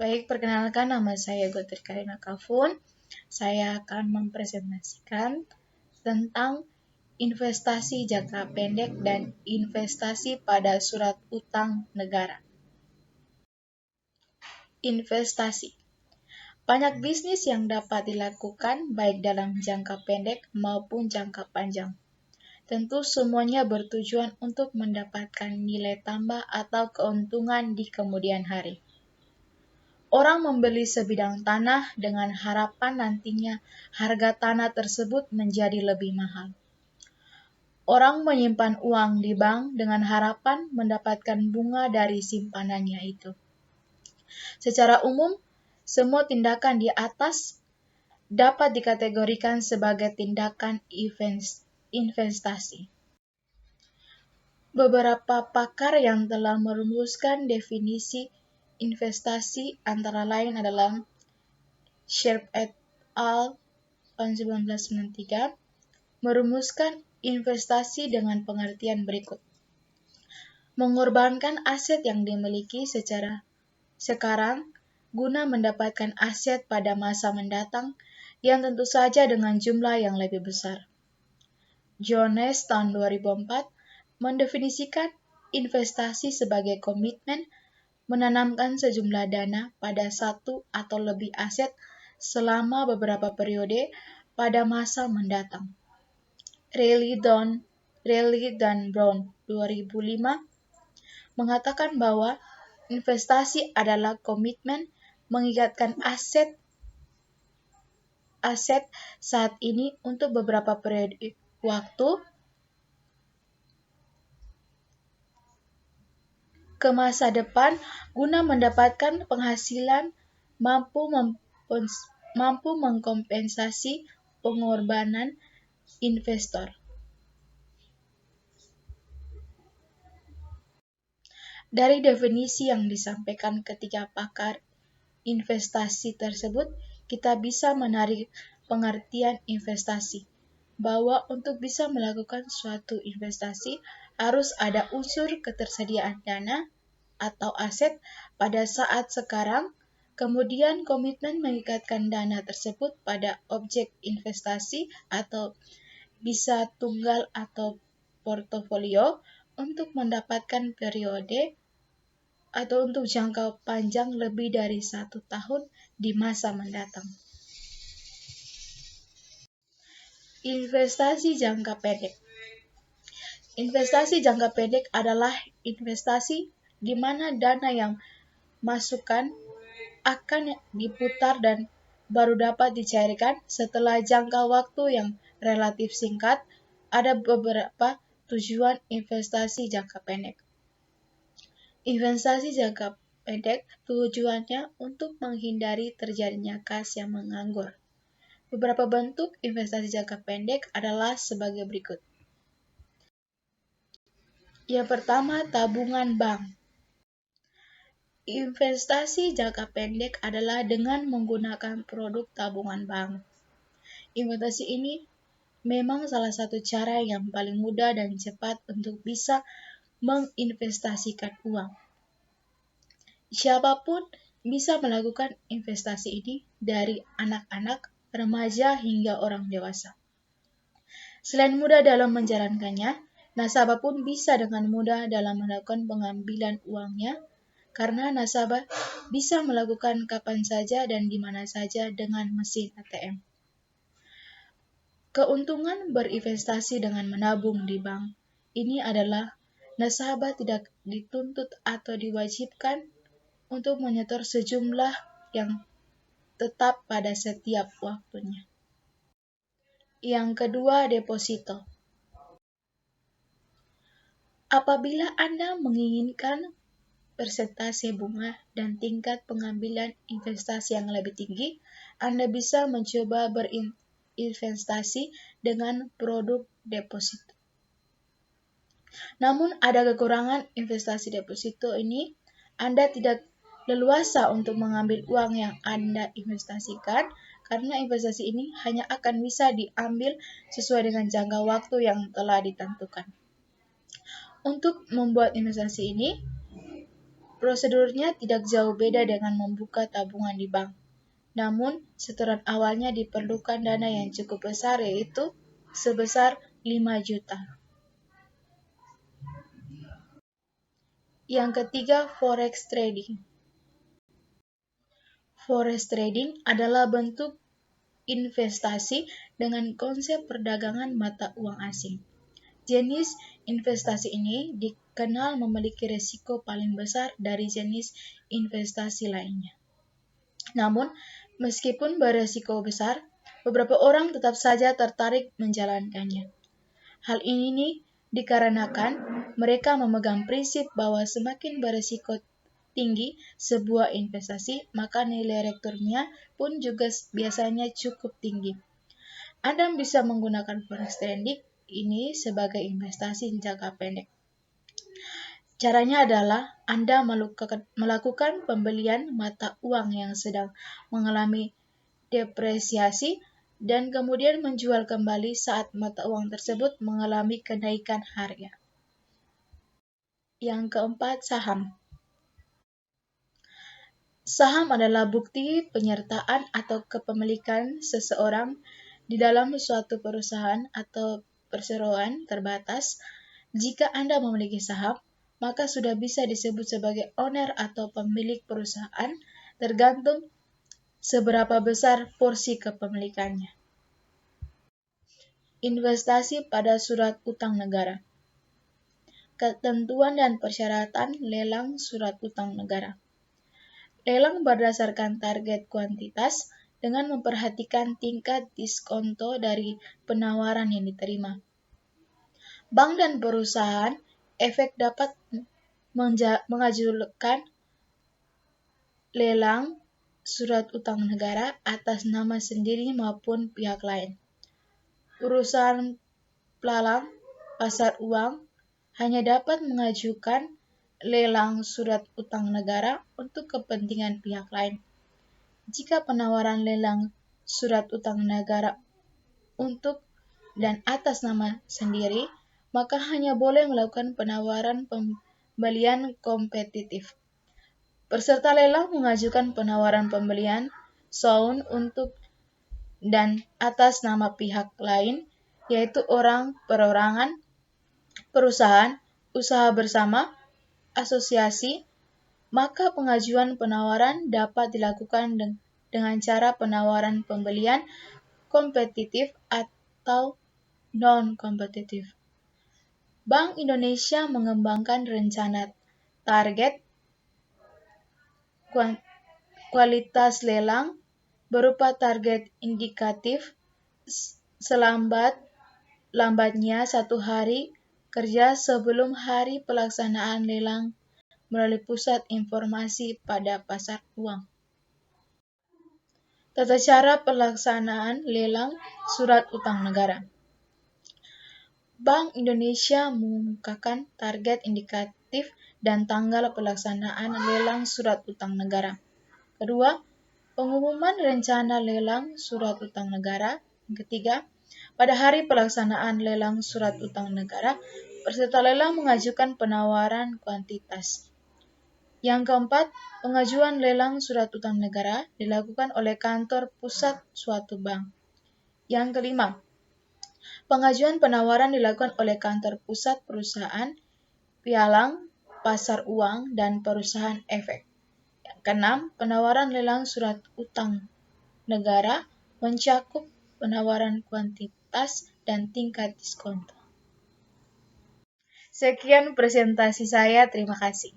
Baik, perkenalkan nama saya Gotri Karina Kafun. Saya akan mempresentasikan tentang investasi jangka pendek dan investasi pada surat utang negara. Investasi. Banyak bisnis yang dapat dilakukan baik dalam jangka pendek maupun jangka panjang. Tentu semuanya bertujuan untuk mendapatkan nilai tambah atau keuntungan di kemudian hari. Orang membeli sebidang tanah dengan harapan nantinya harga tanah tersebut menjadi lebih mahal. Orang menyimpan uang di bank dengan harapan mendapatkan bunga dari simpanannya itu. Secara umum, semua tindakan di atas dapat dikategorikan sebagai tindakan investasi. Beberapa pakar yang telah merumuskan definisi investasi antara lain adalah Sharpe et al. Tahun 1993 merumuskan investasi dengan pengertian berikut. Mengorbankan aset yang dimiliki secara sekarang guna mendapatkan aset pada masa mendatang yang tentu saja dengan jumlah yang lebih besar. Jones tahun 2004 mendefinisikan investasi sebagai komitmen menanamkan sejumlah dana pada satu atau lebih aset selama beberapa periode pada masa mendatang. Riley dan Brown 2005 mengatakan bahwa investasi adalah komitmen mengikatkan aset saat ini untuk beberapa periode waktu ke masa depan guna mendapatkan penghasilan mampu mengkompensasi pengorbanan investor. Dari definisi yang disampaikan ketiga pakar investasi tersebut, kita bisa menarik pengertian investasi, bahwa untuk bisa melakukan suatu investasi harus ada unsur ketersediaan dana atau aset pada saat sekarang, kemudian komitmen mengikatkan dana tersebut pada objek investasi atau bisa tunggal atau portofolio untuk mendapatkan periode atau untuk jangka panjang lebih dari 1 tahun di masa mendatang. Investasi jangka pendek. Investasi jangka pendek adalah investasi di mana dana yang masukkan akan diputar dan baru dapat dicairkan setelah jangka waktu yang relatif singkat. Ada beberapa tujuan investasi jangka pendek. Investasi jangka pendek tujuannya untuk menghindari terjadinya kas yang menganggur. Beberapa bentuk investasi jangka pendek adalah sebagai berikut. Yang pertama, tabungan bank. Investasi jangka pendek adalah dengan menggunakan produk tabungan bank. Investasi ini memang salah satu cara yang paling mudah dan cepat untuk bisa menginvestasikan uang. Siapapun bisa melakukan investasi ini, dari anak-anak, remaja, hingga orang dewasa. Selain mudah dalam menjalankannya, nasabah pun bisa dengan mudah dalam melakukan pengambilan uangnya, karena nasabah bisa melakukan kapan saja dan di mana saja dengan mesin ATM. Keuntungan berinvestasi dengan menabung di bank ini adalah nasabah tidak dituntut atau diwajibkan untuk menyetor sejumlah yang tetap pada setiap waktunya. Yang kedua, deposito. Apabila Anda menginginkan persentase bunga dan tingkat pengambilan investasi yang lebih tinggi, Anda bisa mencoba berinvestasi dengan produk deposito. Namun ada kekurangan investasi deposito ini. Anda tidak leluasa untuk mengambil uang yang Anda investasikan, karena investasi ini hanya akan bisa diambil sesuai dengan jangka waktu yang telah ditentukan. Untuk membuat investasi ini, Prosedurnya tidak jauh beda dengan membuka tabungan di bank. Namun, setoran awalnya diperlukan dana yang cukup besar, yaitu sebesar 5 juta. Yang ketiga, forex trading. Forex trading adalah bentuk investasi dengan konsep perdagangan mata uang asing. Jenis investasi ini dikenal memiliki risiko paling besar dari jenis investasi lainnya. Namun, meskipun berisiko besar, beberapa orang tetap saja tertarik menjalankannya. Hal ini dikarenakan mereka memegang prinsip bahwa semakin berisiko tinggi sebuah investasi, maka nilai returnnya pun juga biasanya cukup tinggi. Anda bisa menggunakan forex trading ini sebagai investasi jangka pendek. Caranya adalah Anda melakukan pembelian mata uang yang sedang mengalami depresiasi dan kemudian menjual kembali saat mata uang tersebut mengalami kenaikan harga. Yang keempat, saham. Saham adalah bukti penyertaan atau kepemilikan seseorang di dalam suatu perusahaan atau perseroan terbatas. Jika Anda memiliki saham, maka sudah bisa disebut sebagai owner atau pemilik perusahaan, tergantung seberapa besar porsi kepemilikannya. Investasi pada surat utang negara. Ketentuan dan persyaratan lelang surat utang negara. Lelang berdasarkan target kuantitas dengan memperhatikan tingkat diskonto dari penawaran yang diterima. Bank dan perusahaan efek dapat mengajukan lelang surat utang negara atas nama sendiri maupun pihak lain. Perusahaan pelelang pasar uang hanya dapat mengajukan lelang surat utang negara untuk kepentingan pihak lain. Jika penawaran lelang surat utang negara untuk dan atas nama sendiri, maka hanya boleh melakukan penawaran pembelian kompetitif. Peserta lelang mengajukan penawaran pembelian sound untuk dan atas nama pihak lain, yaitu orang perorangan, perusahaan, usaha bersama, asosiasi, maka pengajuan penawaran dapat dilakukan dengan cara penawaran pembelian kompetitif atau non-kompetitif. Bank Indonesia mengembangkan rencana target kualitas lelang berupa target indikatif selambatnya 1 hari kerja sebelum hari pelaksanaan lelang melalui pusat informasi pada pasar uang. Tata cara pelaksanaan lelang surat utang negara. Bank Indonesia mengumumkan target indikatif dan tanggal pelaksanaan lelang surat utang negara. Kedua, pengumuman rencana lelang surat utang negara. Ketiga, pada hari pelaksanaan lelang surat utang negara, peserta lelang mengajukan penawaran kuantitas. Yang keempat, pengajuan lelang surat utang negara dilakukan oleh kantor pusat suatu bank. Yang kelima, pengajuan penawaran dilakukan oleh kantor pusat perusahaan, pialang, pasar uang, dan perusahaan efek. Yang keenam, penawaran lelang surat utang negara mencakup penawaran kuantitas dan tingkat diskon. Sekian presentasi saya, terima kasih.